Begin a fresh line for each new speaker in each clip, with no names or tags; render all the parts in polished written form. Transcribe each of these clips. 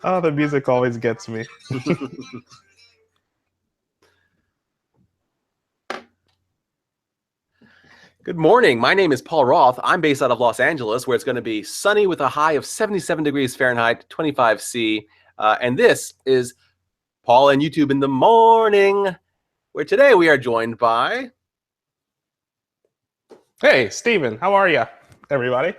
Oh, the music always gets me.
Good morning. My name is Paul Roth. I'm based out of Los Angeles, where it's going to be sunny with a high of 77 degrees Fahrenheit, 25 C. And this is Paul and YouTube in the morning, where today we are joined by...
Hey, Steven, how are you, everybody?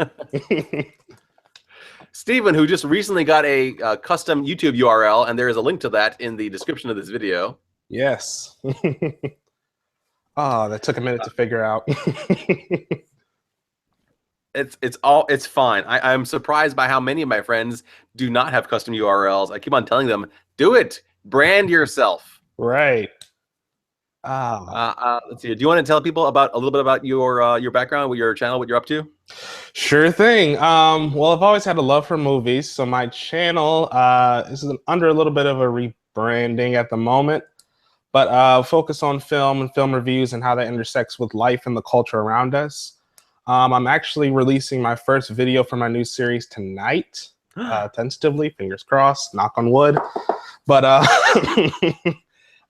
Steven, who just recently got a custom YouTube URL, and there is a link to that in the description of this video.
Yes. Oh, that took a minute to figure out.
It's fine. I'm surprised by how many of my friends do not have custom URLs. I keep on telling them, do it. Brand yourself.
Right.
Let's see. Do you want to tell people a little bit about your background, with your channel, what you're up to?
Sure thing. Well, I've always had a love for movies, so my channel is under a little bit of a rebranding at the moment, but focus on film and film reviews and how that intersects with life and the culture around us. I'm actually releasing my first video for my new series tonight, tentatively, fingers crossed, knock on wood. But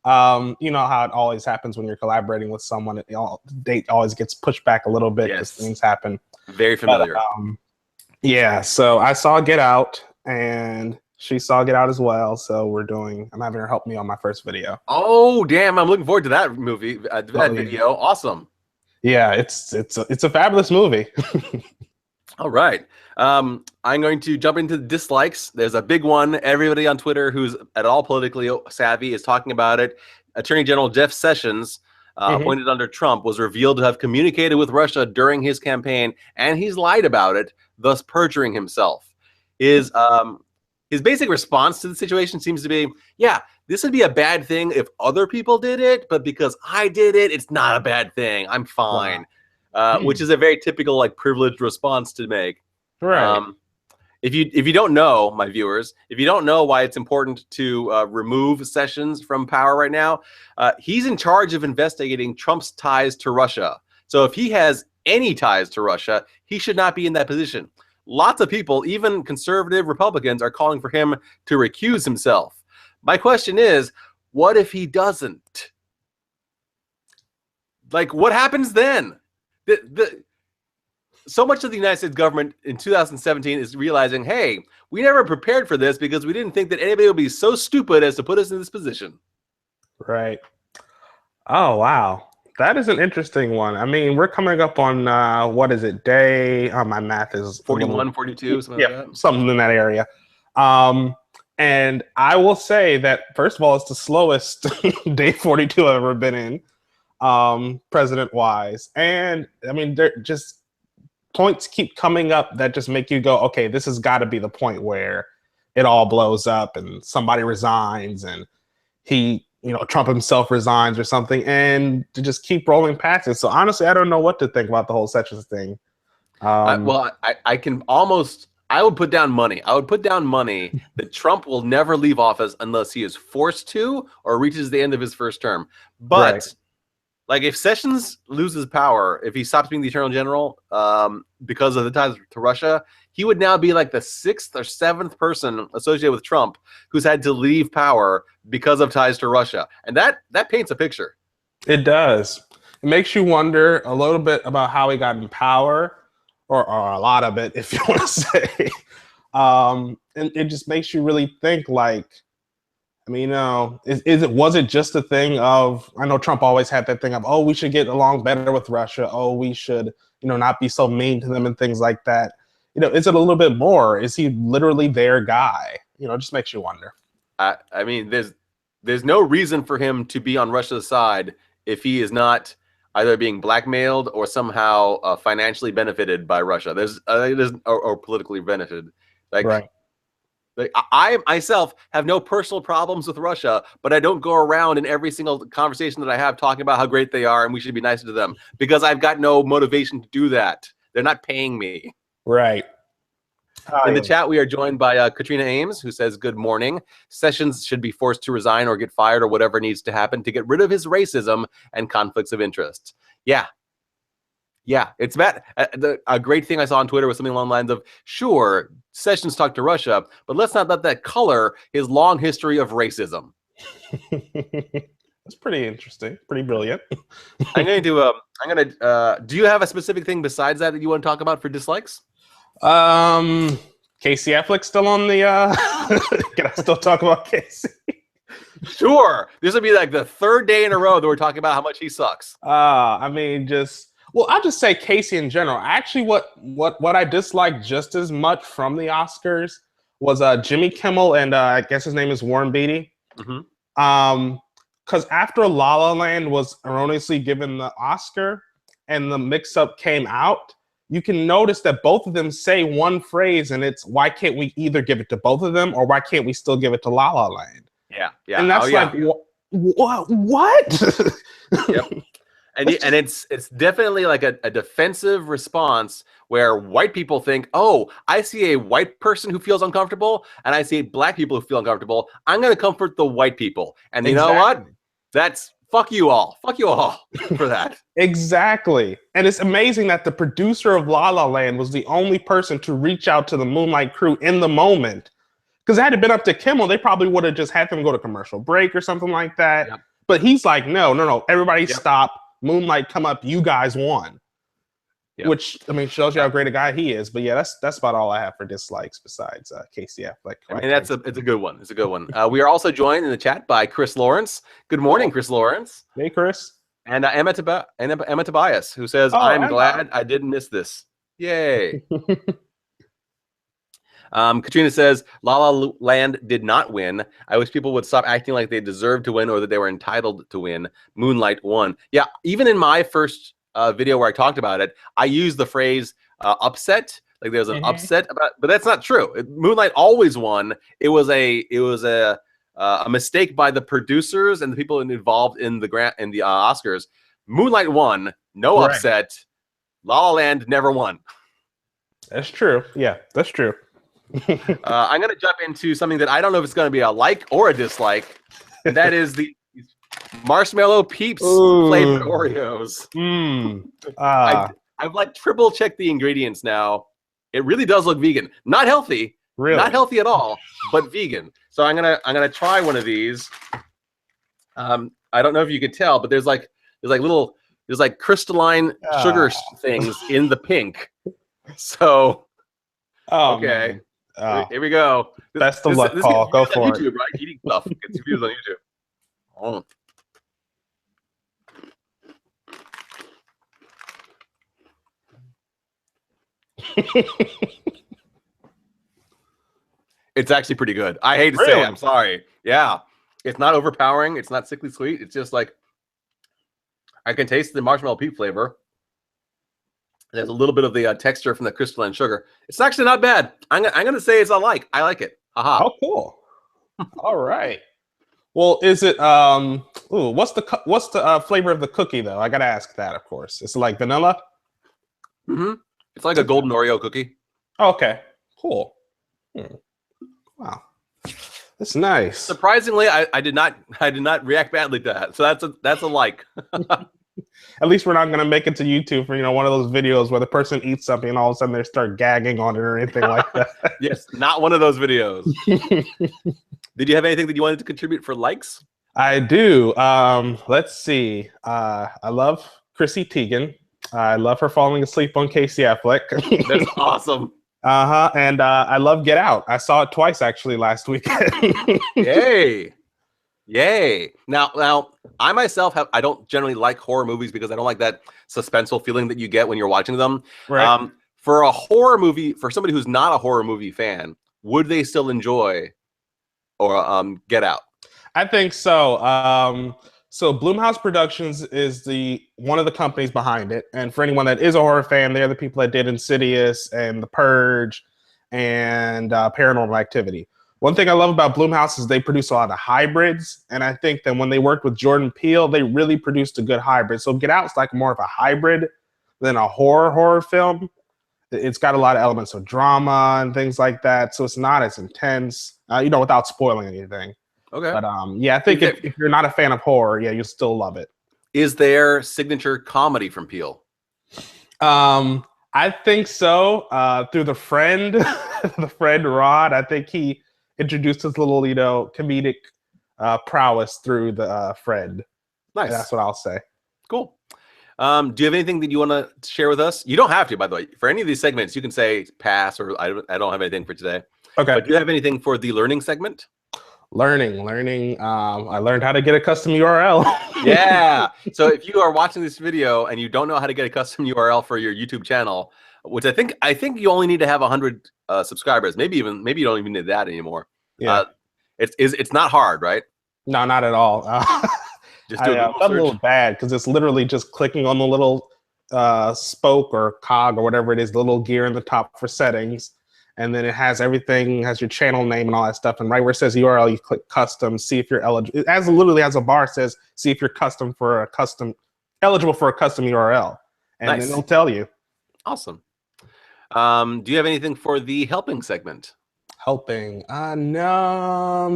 you know how it always happens when you're collaborating with someone. The date always gets pushed back a little bit because things happen.
Very familiar.
But, yeah, so I saw Get Out, and she saw Get Out as well. So I'm having her help me on my first video.
Oh, damn! I'm looking forward to that movie, video. Awesome.
Yeah, it's a fabulous movie.
All right. I'm going to jump into the dislikes. There's a big one. Everybody on Twitter who's at all politically savvy is talking about it. Attorney General Jeff Sessions, appointed under Trump, was revealed to have communicated with Russia during his campaign, and he's lied about it, thus perjuring himself. His basic response to the situation seems to be, yeah, this would be a bad thing if other people did it, but because I did it, it's not a bad thing. I'm fine. Wow. Which is a very typical, like, privileged response to make.
Right.
If you don't know, my viewers, if you don't know why it's important to remove Sessions from power right now, he's in charge of investigating Trump's ties to Russia. So if he has any ties to Russia, he should not be in that position. Lots of people, even conservative Republicans, are calling for him to recuse himself. My question is, what if he doesn't? Like, what happens then? So much of the United States government in 2017 is realizing, hey, we never prepared for this because we didn't think that anybody would be so stupid as to put us in this position.
Right. Oh, wow. That is an interesting one. I mean, we're coming up on, what is it, day, my math is
41, 42, something like that.
Something in that area. And I will say that, first of all, it's the slowest day 42 I've ever been in, president-wise. And, I mean, they're just... points keep coming up that just make you go, okay, this has got to be the point where it all blows up and somebody resigns and Trump himself resigns or something, and to just keep rolling past it. So honestly, I don't know what to think about the whole Sessions thing.
Well, I would put down money. I would put down money that Trump will never leave office unless he is forced to or reaches the end of his first term. But... right. Like, if Sessions loses power, if he stops being the Attorney General because of the ties to Russia, he would now be like the 6th or 7th person associated with Trump who's had to leave power because of ties to Russia. And that paints a picture.
It does. It makes you wonder a little bit about how he got in power, or a lot of it, if you want to say. And it just makes you really think, like, I mean, was it just a thing of, I know Trump always had that thing of, oh, we should get along better with Russia. Oh, we should, not be so mean to them and things like that. Is it a little bit more? Is he literally their guy? It just makes you wonder.
I mean, there's no reason for him to be on Russia's side if he is not either being blackmailed or somehow financially benefited by Russia. Or politically benefited. Like,
right.
Like, I myself have no personal problems with Russia, but I don't go around in every single conversation that I have talking about how great they are and we should be nicer to them, because I've got no motivation to do that. They're not paying me.
Right.
In the chat, we are joined by Katrina Ames, who says, good morning. Sessions should be forced to resign or get fired or whatever needs to happen to get rid of his racism and conflicts of interest. Yeah. Yeah, it's bad. A great thing I saw on Twitter was something along the lines of, sure, Sessions talked to Russia, but let's not let that color his long history of racism.
That's pretty interesting. Pretty brilliant.
I'm going to, do you have a specific thing besides that you want to talk about for dislikes?
Casey Affleck still on the, can I still talk about Casey?
Sure. This will be like the third day in a row that we're talking about how much he sucks.
I mean, well, I'll just say Casey in general. Actually, what I disliked just as much from the Oscars was Jimmy Kimmel and I guess his name is Warren Beatty.
Mm-hmm.
Because after La La Land was erroneously given the Oscar and the mix-up came out, you can notice that both of them say one phrase, and it's, why can't we either give it to both of them, or why can't we still give it to La La Land?
Yeah, yeah.
And that's what?
Yep. And it's definitely like a defensive response where white people think, oh, I see a white person who feels uncomfortable, and I see black people who feel uncomfortable. I'm going to comfort the white people. And you know what? That's fuck you all. Fuck you all for that.
Exactly. And it's amazing that the producer of La La Land was the only person to reach out to the Moonlight crew in the moment. Because had it been up to Kimmel, they probably would have just had them go to commercial break or something like that. Yep. But he's like, no, everybody stop. Moonlight, come up. You guys won. Yep. Which, I mean, shows you how great a guy he is. But yeah, that's about all I have for dislikes besides Casey Affleck.
I mean, it's a good one. It's a good one. We are also joined in the chat by Chris Lawrence. Good morning, Chris Lawrence.
Hey, Chris.
And Emma Tobias, who says, I'm glad I didn't miss this. Yay. Katrina says, La La Land did not win. I wish people would stop acting like they deserved to win or that they were entitled to win. Moonlight won. Yeah, even in my first video where I talked about it, I used the phrase upset. Like there's an upset about, but that's not true. Moonlight always won. It was a mistake by the producers and the people involved in the Oscars. Moonlight won. No upset. La La Land never won.
That's true. Yeah, that's true.
I'm going to jump into something that I don't know if it's going to be a like or a dislike, and that is the Marshmallow Peeps flavored Oreos. I've like triple checked the ingredients now. It really does look vegan. Not healthy. Really? Not healthy at all, but vegan. So I'm gonna try one of these. I don't know if you can tell, but there's like crystalline sugar things in the pink. So okay. Here we go.
Best of luck, Paul. Go for it.
YouTube, right? Eating stuff gets views on YouTube. It's actually pretty good. I hate to say it. I'm sorry. Yeah. It's not overpowering. It's not sickly sweet. It's just like, I can taste the marshmallow peep flavor. There's a little bit of the texture from the crystalline sugar. It's actually not bad. I'm gonna say it's I like it. Aha.
Oh, cool. All right. Well, is it what's the flavor of the cookie though? I gotta ask that, of course. It's like vanilla.
Mm-hmm. It's like a golden Oreo cookie.
Okay. Cool. Wow. That's nice.
Surprisingly, I did not react badly to that. So that's a like.
At least we're not going to make it to YouTube for, one of those videos where the person eats something and all of a sudden they start gagging on it or anything like that.
Yes, not one of those videos. Did you have anything that you wanted to contribute for likes?
I do. Let's see. I love Chrissy Teigen. I love her falling asleep on Casey Affleck.
That's awesome.
And I love Get Out. I saw it twice actually last weekend.
Yay. Now I myself I don't generally like horror movies because I don't like that suspenseful feeling that you get when you're watching them. Right. For a horror movie, for somebody who's not a horror movie fan, would they still enjoy or Get Out?
I think so. So Blumhouse Productions is one of the companies behind it. And for anyone that is a horror fan, they're the people that did Insidious and The Purge and Paranormal Activity. One thing I love about Blumhouse is they produce a lot of hybrids. And I think that when they worked with Jordan Peele, they really produced a good hybrid. So Get Out's like more of a hybrid than a horror film. It's got a lot of elements of drama and things like that. So it's not as intense, without spoiling anything.
Okay.
But yeah, I think if you're not a fan of horror, yeah, you'll still love it.
is there signature comedy from Peele?
I think so. Through the friend, the friend Rod. I think he introduced his little, comedic prowess through the friend.
Nice.
That's what I'll say.
Cool. Do you have anything that you want to share with us? You don't have to, by the way. For any of these segments, you can say pass or I don't have anything for today.
Okay.
But do you have anything for the learning segment?
Learning. I learned how to get a custom URL.
Yeah. So if you are watching this video and you don't know how to get a custom URL for your YouTube channel, which I think you only need to have 100 subscribers. Maybe you don't even need that anymore.
Yeah.
It's not hard, right?
No, not at all.
Just do a
felt a little bad because it's literally just clicking on the little spoke or cog or whatever it is, the little gear in the top for settings. And then it has everything, has your channel name and all that stuff. And right where it says URL, you click custom, see if you're eligible. It literally has a bar says, see if you're eligible for a custom URL. And
nice.
then it'll tell you.
Awesome. Do you have anything for the helping segment?
Helping? No,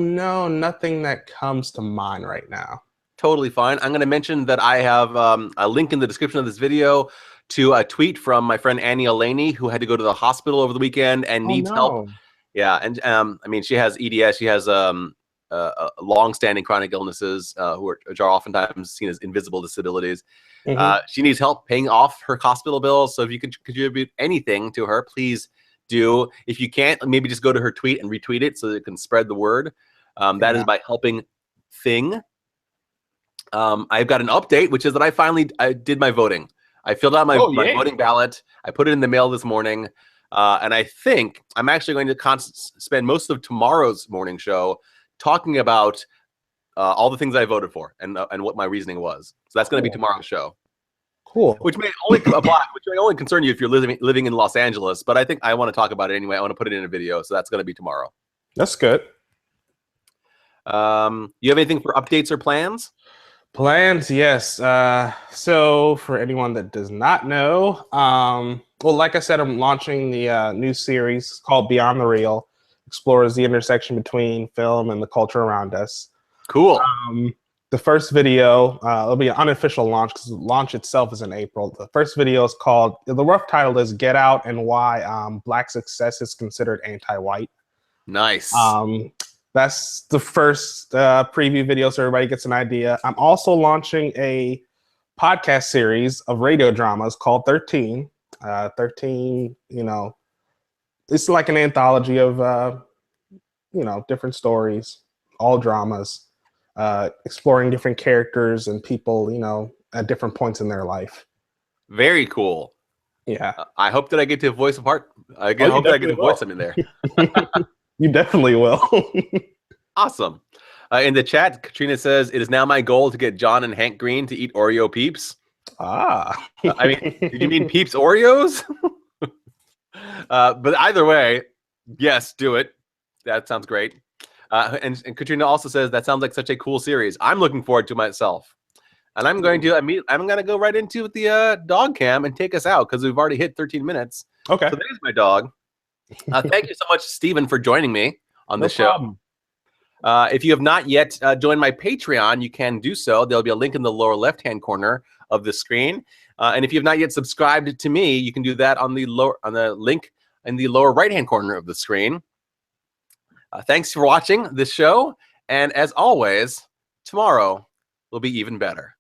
nothing that comes to mind right now.
Totally fine. I'm going to mention that I have a link in the description of this video to a tweet from my friend Annie Elaney, who had to go to the hospital over the weekend and needs help. Yeah, and I mean, she has EDS. She has long-standing chronic illnesses, which are oftentimes seen as invisible disabilities. She needs help paying off her hospital bills. So if you could contribute anything to her, please do. If you can't, maybe just go to her tweet and retweet it so that it can spread the word. That is my helping thing. I've got an update, which is that I did my voting. I filled out my voting ballot. I put it in the mail this morning. And I think I'm actually going to spend most of tomorrow's morning show talking about all the things I voted for and what my reasoning was. So that's going to be tomorrow's show.
Cool.
Which may only apply, which may only concern you if you're living in Los Angeles. But I think I want to talk about it anyway. I want to put it in a video. So that's going to be tomorrow.
That's good.
You have anything for updates or plans?
Plans, yes. So for anyone that does not know, well, like I said, I'm launching the new series called Beyond the Real, explores the intersection between film and the culture around us.
Cool.
The first video, it'll be an unofficial launch because the launch itself is in April. The first video is called, the rough title is Get Out and Why Black Success is Considered Anti-White.
Nice.
That's the first preview video so everybody gets an idea. I'm also launching a podcast series of radio dramas called 13. 13, it's like an anthology of, different stories, all dramas, exploring different characters and people, at different points in their life.
Very cool.
Yeah.
I hope that I get to voice a part. I hope that I get to voice something there.
You definitely will.
Awesome. In the chat, Katrina says, it is now my goal to get John and Hank Green to eat Oreo Peeps. I mean, did you mean Peeps Oreos? But either way, yes, do it. That sounds great. And Katrina also says, that sounds like such a cool series. I'm looking forward to myself. And I'm going to go right into the dog cam and take us out because we've already hit 13 minutes.
Okay.
So there's my dog. Thank you so much, Stephen, for joining me on the show.
Problem.
If you have not yet joined my Patreon, you can do so. There'll be a link in the lower left-hand corner of the screen. And if you have not yet subscribed to me, you can do that on the link in the lower right-hand corner of the screen. Thanks for watching this show. And as always, tomorrow will be even better.